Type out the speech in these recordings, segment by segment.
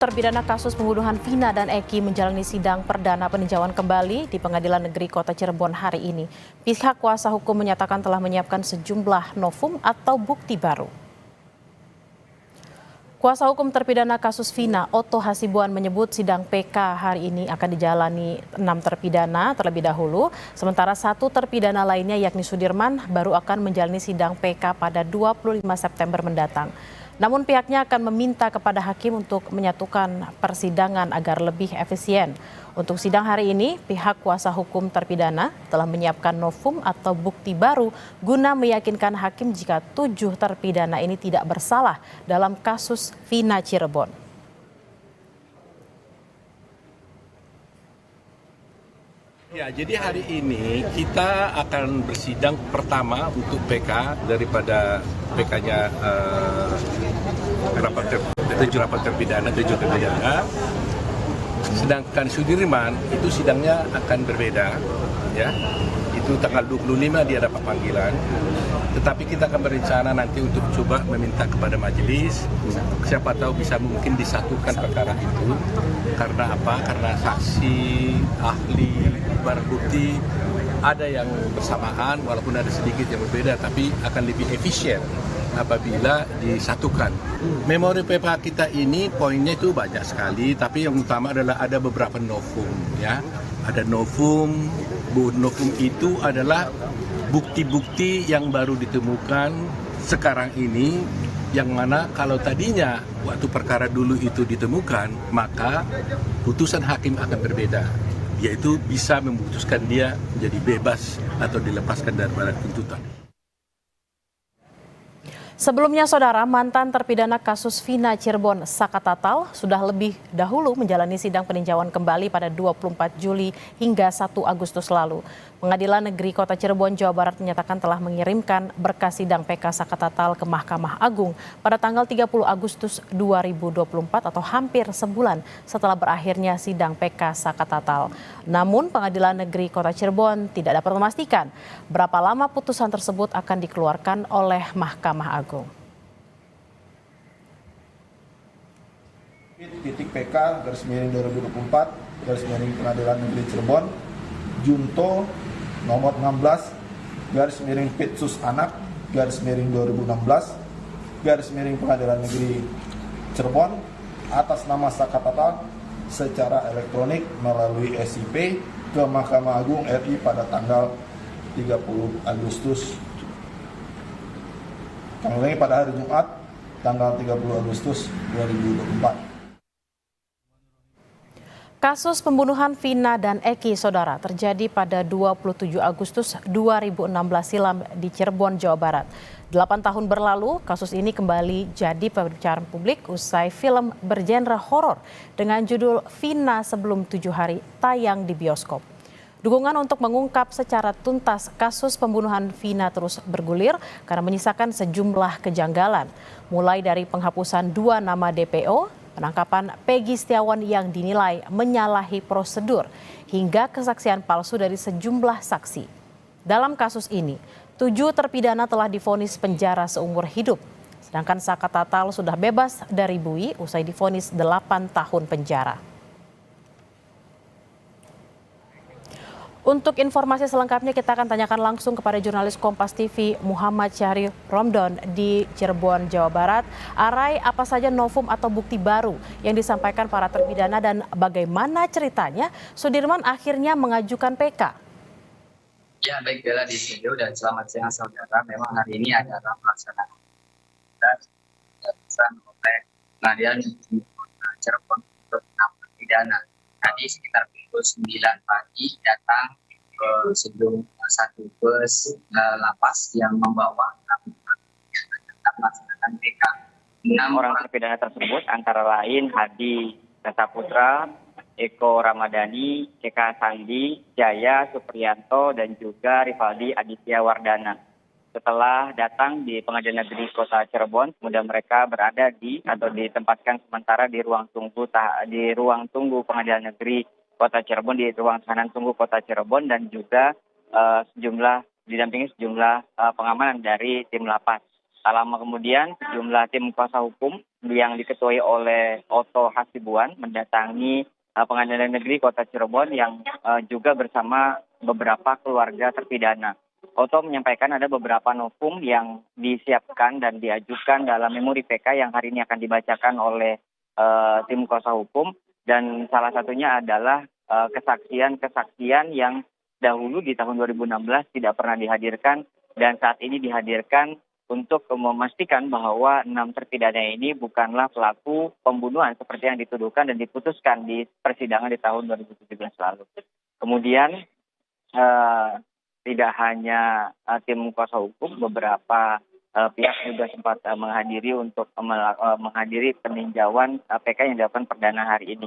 Terpidana kasus pembunuhan Vina dan Eki menjalani sidang perdana peninjauan kembali di Pengadilan Negeri Kota Cirebon hari ini. Pihak kuasa hukum menyatakan telah menyiapkan sejumlah novum atau bukti baru. Kuasa hukum terpidana kasus Vina, Otto Hasibuan, menyebut sidang PK hari ini akan dijalani 6 terpidana terlebih dahulu, sementara 1 terpidana lainnya yakni Sudirman baru akan menjalani sidang PK pada 25 September mendatang. Namun pihaknya akan meminta kepada hakim untuk menyatukan persidangan agar lebih efisien. Untuk sidang hari ini, pihak kuasa hukum terpidana telah menyiapkan novum atau bukti baru guna meyakinkan hakim jika 7 terpidana ini tidak bersalah dalam kasus Vina Cirebon. Ya, jadi hari ini kita akan bersidang pertama untuk PK daripada PK-nya 7 terpidana. Sedangkan Sudirman itu sidangnya akan berbeda, ya. Itu tanggal 25 dia dapat panggilan. Tetapi kita akan berencana nanti untuk coba meminta kepada majelis, siapa tahu bisa mungkin disatukan perkara itu. Karena apa? Karena saksi, ahli, barang bukti ada yang bersamaan, walaupun ada sedikit yang berbeda, tapi akan lebih efisien apabila disatukan. Memori PPH kita ini poinnya itu banyak sekali, tapi yang utama adalah ada beberapa novum, ya. Ada novum itu adalah bukti-bukti yang baru ditemukan sekarang ini, yang mana kalau tadinya waktu perkara dulu itu ditemukan, maka putusan hakim akan berbeda, yaitu bisa memutuskan dia menjadi bebas atau dilepaskan dari tuntutan. Sebelumnya, saudara, mantan terpidana kasus Vina Cirebon, Saka Tatal, sudah lebih dahulu menjalani sidang peninjauan kembali pada 24 Juli hingga 1 Agustus lalu. Pengadilan Negeri Kota Cirebon, Jawa Barat menyatakan telah mengirimkan berkas sidang PK Saka Tatal ke Mahkamah Agung pada tanggal 30 Agustus 2024 atau hampir sebulan setelah berakhirnya sidang PK Saka Tatal. Namun, Pengadilan Negeri Kota Cirebon tidak dapat memastikan berapa lama putusan tersebut akan dikeluarkan oleh Mahkamah Agung. PK /2024 Pengadilan Negeri Cirebon Junto nomor 16 Petsus Anak /2016 Pengadilan Negeri Cirebon atas nama Saka Tatal secara elektronik melalui SIP ke Mahkamah Agung RI pada tanggal 30 Agustus. Kami ulangi, pada hari Jumat tanggal 30 Agustus 2024. Kasus pembunuhan Vina dan Eki, saudara, terjadi pada 27 Agustus 2016 silam di Cirebon, Jawa Barat. 8 tahun berlalu, kasus ini kembali jadi pembicaraan publik usai film bergenre horor dengan judul Vina Sebelum 7 Hari tayang di bioskop. Dukungan untuk mengungkap secara tuntas kasus pembunuhan Vina terus bergulir karena menyisakan sejumlah kejanggalan, mulai dari penghapusan 2 nama DPO, penangkapan Peggy Setiawan yang dinilai menyalahi prosedur, hingga kesaksian palsu dari sejumlah saksi. Dalam kasus ini, 7 terpidana telah divonis penjara seumur hidup, sedangkan Saka Tatal sudah bebas dari bui usai divonis 8 tahun penjara. Untuk informasi selengkapnya kita akan tanyakan langsung kepada jurnalis Kompas TV Muhammad Syahri Romdon di Cirebon, Jawa Barat. Arai, apa saja novum atau bukti baru yang disampaikan para terpidana dan bagaimana ceritanya Sudirman akhirnya mengajukan PK? Ya, baik, Bella di studio dan selamat siang saudara. Memang hari ini adalah pelaksanaan dan dilakukan oleh Pengadilan Negeri Cirebon untuk 6 terpidana. Tadi sekitar pukul 9 pagi datang ke satu bus lapas yang membawa melaksanakan PK. 6 orang terpidana tersebut antara lain Hadi Saputra, Eko Ramadhani, Eka Sandi, Jaya Supriyanto, dan juga Rivaldi Aditya Wardana. Setelah datang di Pengadilan Negeri Kota Cirebon, kemudian mereka berada atau ditempatkan sementara di ruang tunggu Pengadilan Negeri Kota Cirebon, di ruang tahanan tunggu Kota Cirebon, dan juga didampingi sejumlah pengamanan dari tim lapas. Tak lama kemudian, sejumlah tim kuasa hukum yang diketuai oleh Oto Hasibuan mendatangi Pengadilan Negeri Kota Cirebon yang juga bersama beberapa keluarga terpidana. Oto menyampaikan ada beberapa novum yang disiapkan dan diajukan dalam memori PK yang hari ini akan dibacakan oleh tim kuasa hukum, dan salah satunya adalah kesaksian-kesaksian yang dahulu di tahun 2016 tidak pernah dihadirkan dan saat ini dihadirkan untuk memastikan bahwa 6 terpidana ini bukanlah pelaku pembunuhan seperti yang dituduhkan dan diputuskan di persidangan di tahun 2017 lalu. Kemudian tidak hanya tim kuasa hukum, beberapa pihak juga sempat menghadiri untuk menghadiri peninjauan PK yang dilakukan perdana hari ini.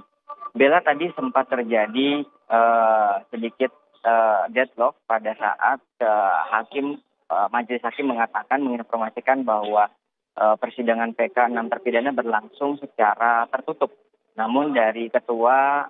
Bella, tadi sempat terjadi sedikit deadlock pada saat majelis hakim mengatakan, menginformasikan bahwa persidangan PK 6 terpidana berlangsung secara tertutup. Namun dari ketua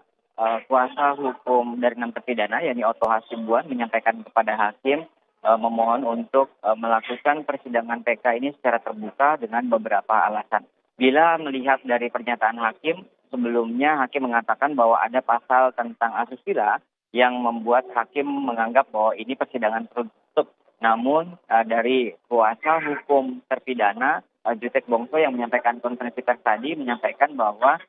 kuasa hukum dari 6 terpidana, yakni Oto Hasibuan, menyampaikan kepada hakim memohon untuk melakukan persidangan PK ini secara terbuka dengan beberapa alasan. Bila melihat dari pernyataan hakim, sebelumnya hakim mengatakan bahwa ada pasal tentang asusila yang membuat hakim menganggap bahwa ini persidangan tertutup. Namun dari kuasa hukum terpidana Jutek Bongso yang menyampaikan konferensi pers tadi menyampaikan bahwa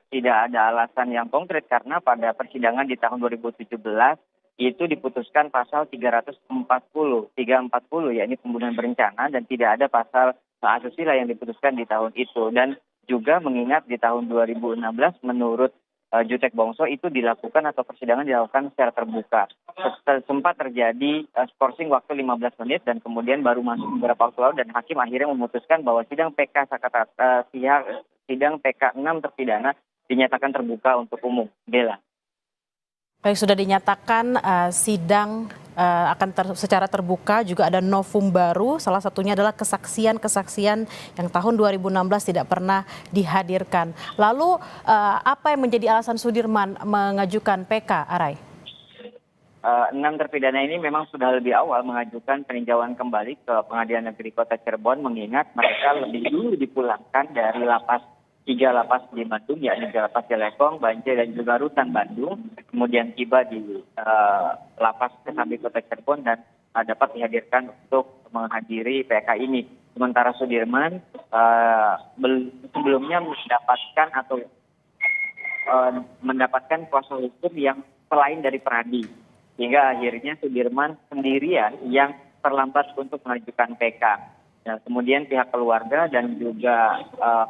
tidak ada alasan yang konkret karena pada persidangan di tahun 2017 itu diputuskan pasal 340 yakni pembunuhan berencana, dan tidak ada pasal asusila yang diputuskan di tahun itu. Dan juga mengingat di tahun 2016 menurut Jutek Bongso itu dilakukan atau persidangan dilakukan secara terbuka. Sempat terjadi skorsing waktu 15 menit dan kemudian baru masuk beberapa waktu lalu, dan hakim akhirnya memutuskan bahwa sidang PK sidang PK 6 terpidana dinyatakan terbuka untuk umum. Bella. Baik, sudah dinyatakan sidang akan secara terbuka, juga ada novum baru, salah satunya adalah kesaksian-kesaksian yang tahun 2016 tidak pernah dihadirkan. Lalu apa yang menjadi alasan Sudirman mengajukan PK, Arai? 6 terpidana ini memang sudah lebih awal mengajukan peninjauan kembali ke Pengadilan Negeri Kota Cirebon, mengingat mereka lebih dulu dipulangkan dari tiga lapas di Bandung, yakni lapas Jelekong, Banjai, dan juga Rutan Bandung. Kemudian tiba di lapas Kesambi Kota Cirebon dan dapat dihadirkan untuk menghadiri PK ini. Sementara Sudirman sebelumnya mendapatkan kuasa hukum yang selain dari Pradi, sehingga akhirnya Sudirman sendirian yang terlambat untuk mengajukan PK. Nah, kemudian pihak keluarga dan juga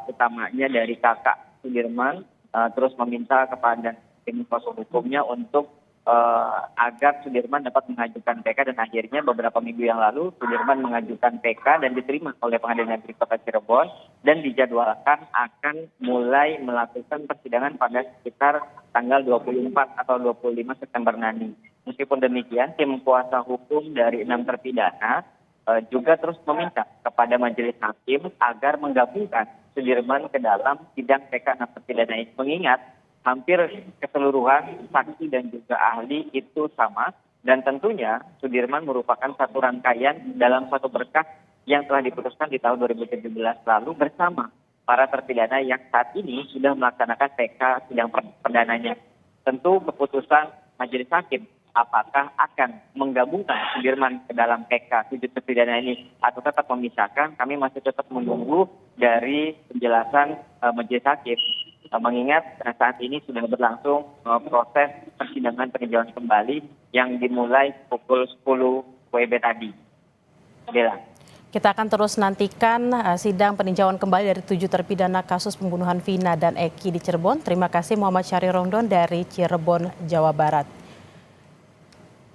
utamanya dari kakak Sudirman terus meminta kepada tim kuasa hukumnya untuk agar Sudirman dapat mengajukan PK, dan akhirnya beberapa minggu yang lalu Sudirman mengajukan PK dan diterima oleh Pengadilan Negeri Kota Cirebon dan dijadwalkan akan mulai melakukan persidangan pada sekitar tanggal 24 atau 25 September nanti. Meskipun demikian, tim kuasa hukum dari 6 terpidana juga terus meminta kepada majelis hakim agar menggabungkan Sudirman ke dalam sidang PK 6 terpidana ini, mengingat hampir keseluruhan saksi dan juga ahli itu sama, dan tentunya Sudirman merupakan satu rangkaian dalam satu berkas yang telah diputuskan di tahun 2017 lalu bersama para terpidana yang saat ini sudah melaksanakan PK sidang perdananya. Tentu keputusan majelis hakim apakah akan menggabungkan Sudirman ke dalam PK 7 terpidana ini atau tetap memisahkan, kami masih tetap menunggu dari penjelasan majelis hakim. Mengingat saat ini sudah berlangsung proses persidangan peninjauan kembali yang dimulai pukul 10 WIB tadi. Bella. Kita akan terus nantikan sidang peninjauan kembali dari 7 terpidana kasus pembunuhan Vina dan Eki di Cirebon. Terima kasih Muhammad Syahri Rongdon dari Cirebon, Jawa Barat.